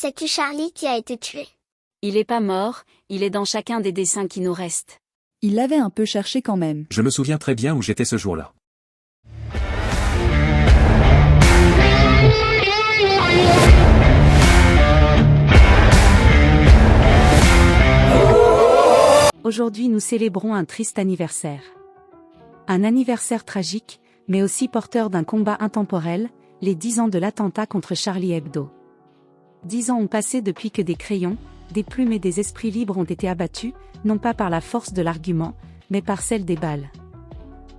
Sais-tu Charlie qui a été tué? Il est pas mort, il est dans chacun des dessins qui nous restent. Il l'avait un peu cherché quand même. Je me souviens très bien où j'étais ce jour-là. Aujourd'hui nous célébrons un triste anniversaire. Un anniversaire tragique, mais aussi porteur d'un combat intemporel, les 10 ans de l'attentat contre Charlie Hebdo. 10 ans ont passé depuis que des crayons, des plumes et des esprits libres ont été abattus, non pas par la force de l'argument, mais par celle des balles.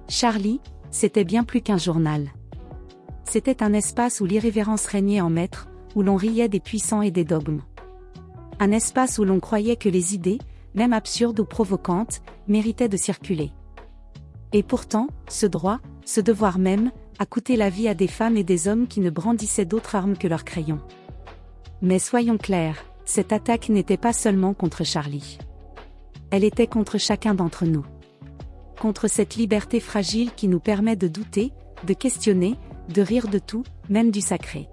Charlie, c'était bien plus qu'un journal. C'était un espace où l'irrévérence régnait en maître, où l'on riait des puissants et des dogmes. Un espace où l'on croyait que les idées, même absurdes ou provocantes, méritaient de circuler. Et pourtant, ce droit, ce devoir même, a coûté la vie à des femmes et des hommes qui ne brandissaient d'autres armes que leurs crayons. Mais soyons clairs, cette attaque n'était pas seulement contre Charlie. Elle était contre chacun d'entre nous. Contre cette liberté fragile qui nous permet de douter, de questionner, de rire de tout, même du sacré.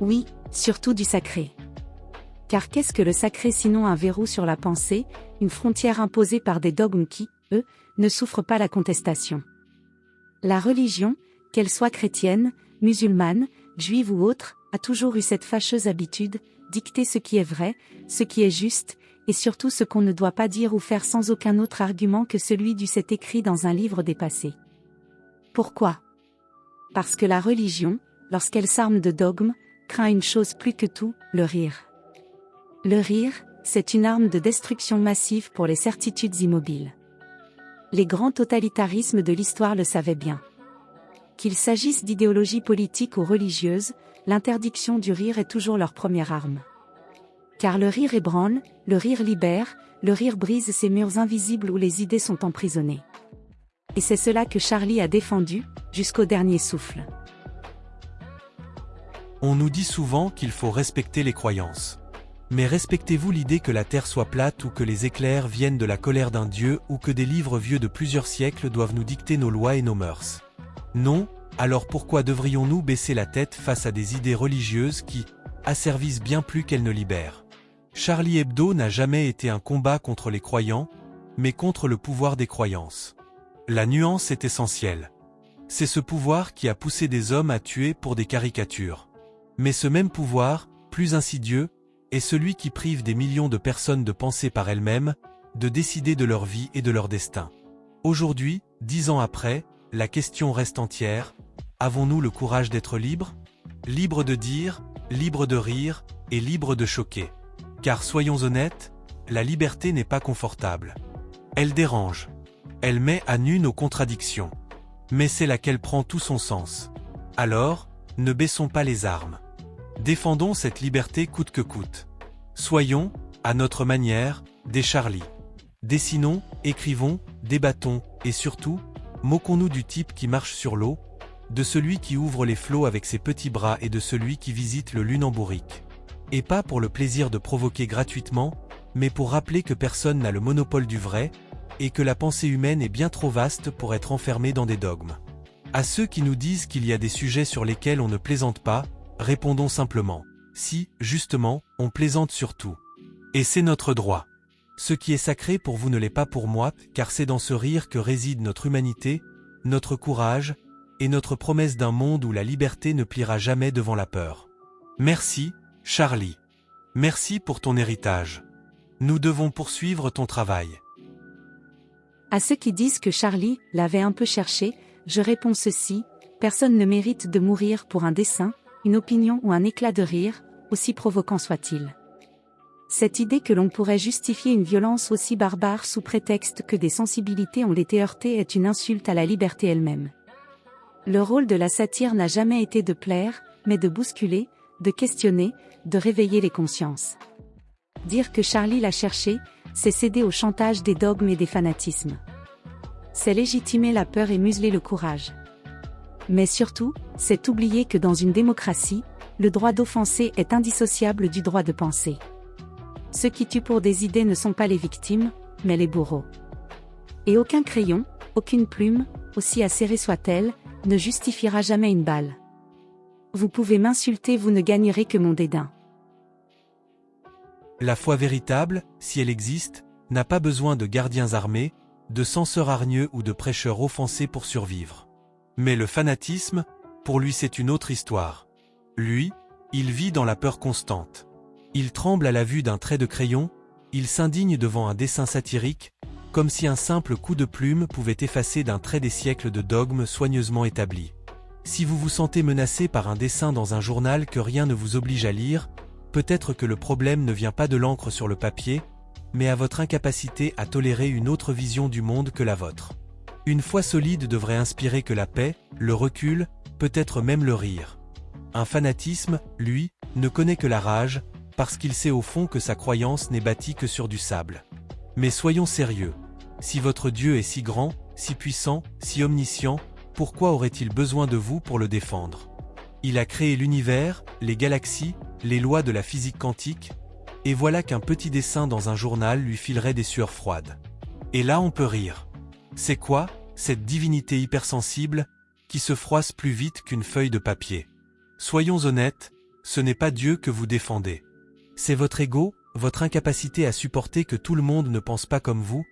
Oui, surtout du sacré. Car qu'est-ce que le sacré sinon un verrou sur la pensée, une frontière imposée par des dogmes qui, eux, ne souffrent pas la contestation. La religion, qu'elle soit chrétienne, musulmane, juive ou autre, a toujours eu cette fâcheuse habitude, dicter ce qui est vrai, ce qui est juste, et surtout ce qu'on ne doit pas dire ou faire sans aucun autre argument que celui du c'est écrit dans un livre dépassé. Pourquoi? Parce que la religion, lorsqu'elle s'arme de dogmes, craint une chose plus que tout, le rire. Le rire, c'est une arme de destruction massive pour les certitudes immobiles. Les grands totalitarismes de l'histoire le savaient bien. Qu'il s'agisse d'idéologie politique ou religieuse, l'interdiction du rire est toujours leur première arme. Car le rire ébranle, le rire libère, le rire brise ces murs invisibles où les idées sont emprisonnées. Et c'est cela que Charlie a défendu, jusqu'au dernier souffle. On nous dit souvent qu'il faut respecter les croyances. Mais respectez-vous l'idée que la Terre soit plate ou que les éclairs viennent de la colère d'un dieu ou que des livres vieux de plusieurs siècles doivent nous dicter nos lois et nos mœurs? Non, alors pourquoi devrions-nous baisser la tête face à des idées religieuses qui asservissent bien plus qu'elles ne libèrent? Charlie Hebdo n'a jamais été un combat contre les croyants, mais contre le pouvoir des croyances. La nuance est essentielle. C'est ce pouvoir qui a poussé des hommes à tuer pour des caricatures. Mais ce même pouvoir, plus insidieux, est celui qui prive des millions de personnes de penser par elles-mêmes, de décider de leur vie et de leur destin. Aujourd'hui, 10 ans après, la question reste entière. Avons-nous le courage d'être libres? Libres de dire, libres de rire, et libres de choquer. Car soyons honnêtes, la liberté n'est pas confortable. Elle dérange. Elle met à nu nos contradictions. Mais c'est là qu'elle prend tout son sens. Alors, ne baissons pas les armes. Défendons cette liberté coûte que coûte. Soyons, à notre manière, des Charlie. Dessinons, écrivons, débattons, et surtout, moquons-nous du type qui marche sur l'eau, de celui qui ouvre les flots avec ses petits bras et de celui qui visite le lunambourrique. Et pas pour le plaisir de provoquer gratuitement, mais pour rappeler que personne n'a le monopole du vrai, et que la pensée humaine est bien trop vaste pour être enfermée dans des dogmes. À ceux qui nous disent qu'il y a des sujets sur lesquels on ne plaisante pas, répondons simplement, si, justement, on plaisante sur tout. Et c'est notre droit. Ce qui est sacré pour vous ne l'est pas pour moi, car c'est dans ce rire que réside notre humanité, notre courage, et notre promesse d'un monde où la liberté ne pliera jamais devant la peur. Merci, Charlie. Merci pour ton héritage. Nous devons poursuivre ton travail. À ceux qui disent que Charlie l'avait un peu cherché, je réponds ceci, personne ne mérite de mourir pour un dessin, une opinion ou un éclat de rire, aussi provoquant soit-il. Cette idée que l'on pourrait justifier une violence aussi barbare sous prétexte que des sensibilités ont été heurtées est une insulte à la liberté elle-même. Le rôle de la satire n'a jamais été de plaire, mais de bousculer, de questionner, de réveiller les consciences. Dire que Charlie l'a cherché, c'est céder au chantage des dogmes et des fanatismes. C'est légitimer la peur et museler le courage. Mais surtout, c'est oublier que dans une démocratie, le droit d'offenser est indissociable du droit de penser. Ceux qui tuent pour des idées ne sont pas les victimes, mais les bourreaux. Et aucun crayon, aucune plume, aussi acérée soit-elle, ne justifiera jamais une balle. Vous pouvez m'insulter, vous ne gagnerez que mon dédain. La foi véritable, si elle existe, n'a pas besoin de gardiens armés, de censeurs hargneux ou de prêcheurs offensés pour survivre. Mais le fanatisme, pour lui c'est une autre histoire. Lui, il vit dans la peur constante. Il tremble à la vue d'un trait de crayon, il s'indigne devant un dessin satirique, comme si un simple coup de plume pouvait effacer d'un trait des siècles de dogmes soigneusement établis. Si vous vous sentez menacé par un dessin dans un journal que rien ne vous oblige à lire, peut-être que le problème ne vient pas de l'encre sur le papier, mais à votre incapacité à tolérer une autre vision du monde que la vôtre. Une foi solide devrait inspirer que la paix, le recul, peut-être même le rire. Un fanatisme, lui, ne connaît que la rage, parce qu'il sait au fond que sa croyance n'est bâtie que sur du sable. Mais soyons sérieux. Si votre Dieu est si grand, si puissant, si omniscient, pourquoi aurait-il besoin de vous pour le défendre? Il a créé l'univers, les galaxies, les lois de la physique quantique, et voilà qu'un petit dessin dans un journal lui filerait des sueurs froides. Et là on peut rire. C'est quoi, cette divinité hypersensible, qui se froisse plus vite qu'une feuille de papier? Soyons honnêtes, ce n'est pas Dieu que vous défendez. C'est votre ego, votre incapacité à supporter que tout le monde ne pense pas comme vous,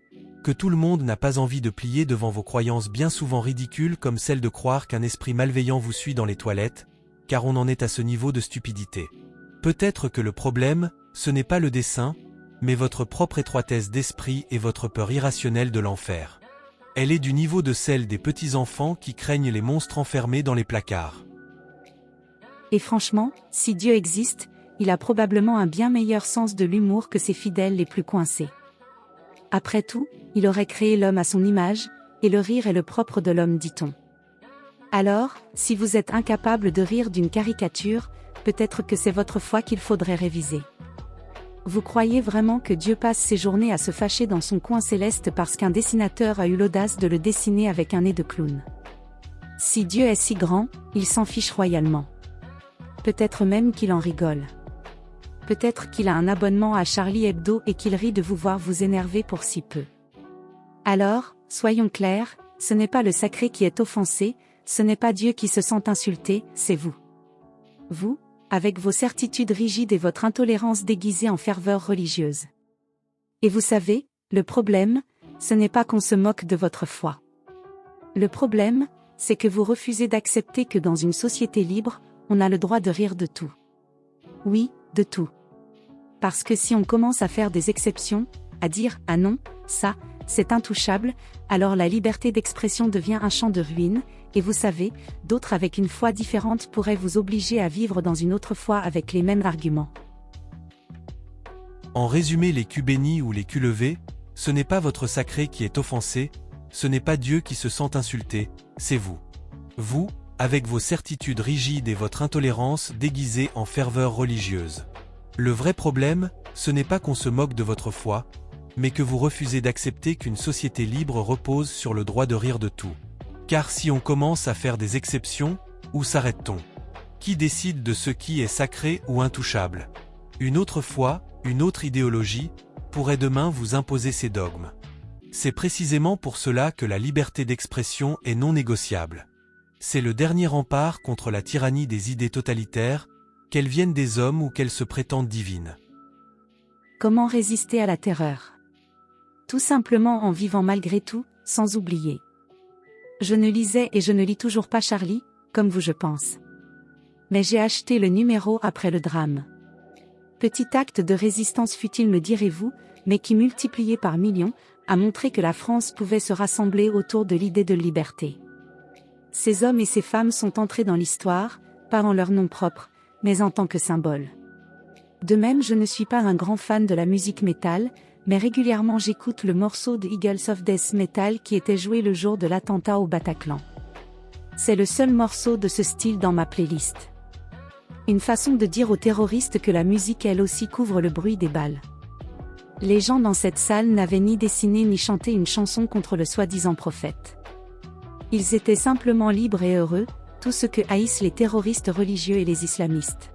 que tout le monde n'a pas envie de plier devant vos croyances bien souvent ridicules comme celle de croire qu'un esprit malveillant vous suit dans les toilettes, car on en est à ce niveau de stupidité. Peut-être que le problème, ce n'est pas le dessin, mais votre propre étroitesse d'esprit et votre peur irrationnelle de l'enfer. Elle est du niveau de celle des petits-enfants qui craignent les monstres enfermés dans les placards. Et franchement, si Dieu existe, il a probablement un bien meilleur sens de l'humour que ses fidèles les plus coincés. Après tout, il aurait créé l'homme à son image, et le rire est le propre de l'homme, dit-on. Alors, si vous êtes incapable de rire d'une caricature, peut-être que c'est votre foi qu'il faudrait réviser. Vous croyez vraiment que Dieu passe ses journées à se fâcher dans son coin céleste parce qu'un dessinateur a eu l'audace de le dessiner avec un nez de clown? Si Dieu est si grand, il s'en fiche royalement. Peut-être même qu'il en rigole. Peut-être qu'il a un abonnement à Charlie Hebdo et qu'il rit de vous voir vous énerver pour si peu. Alors, soyons clairs, ce n'est pas le sacré qui est offensé, ce n'est pas Dieu qui se sent insulté, c'est vous. Vous, avec vos certitudes rigides et votre intolérance déguisée en ferveur religieuse. Et vous savez, le problème, ce n'est pas qu'on se moque de votre foi. Le problème, c'est que vous refusez d'accepter que dans une société libre, on a le droit de rire de tout. Oui, de tout. Parce que si on commence à faire des exceptions, à dire « ah non, ça, c'est intouchable », alors la liberté d'expression devient un champ de ruines, et vous savez, d'autres avec une foi différente pourraient vous obliger à vivre dans une autre foi avec les mêmes arguments. En résumé, les culs bénis ou les culs levés, ce n'est pas votre sacré qui est offensé, ce n'est pas Dieu qui se sent insulté, c'est vous. Vous, avec vos certitudes rigides et votre intolérance déguisée en ferveur religieuse. Le vrai problème, ce n'est pas qu'on se moque de votre foi, mais que vous refusez d'accepter qu'une société libre repose sur le droit de rire de tout. Car si on commence à faire des exceptions, où s'arrête-t-on? Qui décide de ce qui est sacré ou intouchable? Une autre foi, une autre idéologie, pourrait demain vous imposer ses dogmes. C'est précisément pour cela que la liberté d'expression est non négociable. C'est le dernier rempart contre la tyrannie des idées totalitaires, qu'elles viennent des hommes ou qu'elles se prétendent divines. Comment résister à la terreur? Tout simplement en vivant malgré tout, sans oublier. Je ne lisais et je ne lis toujours pas Charlie, comme vous je pense. Mais j'ai acheté le numéro après le drame. Petit acte de résistance futile me direz-vous, mais qui multiplié par millions, a montré que la France pouvait se rassembler autour de l'idée de liberté. Ces hommes et ces femmes sont entrés dans l'histoire, pas en leur nom propre, mais en tant que symbole. De même, je ne suis pas un grand fan de la musique métal, mais régulièrement j'écoute le morceau de Eagles of Death Metal qui était joué le jour de l'attentat au Bataclan. C'est le seul morceau de ce style dans ma playlist. Une façon de dire aux terroristes que la musique elle aussi couvre le bruit des balles. Les gens dans cette salle n'avaient ni dessiné ni chanté une chanson contre le soi-disant prophète. Ils étaient simplement libres et heureux, tout ce que haïssent les terroristes religieux et les islamistes.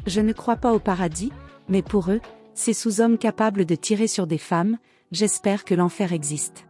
Je ne crois pas au paradis, mais pour eux, ces sous-hommes capables de tirer sur des femmes, j'espère que l'enfer existe.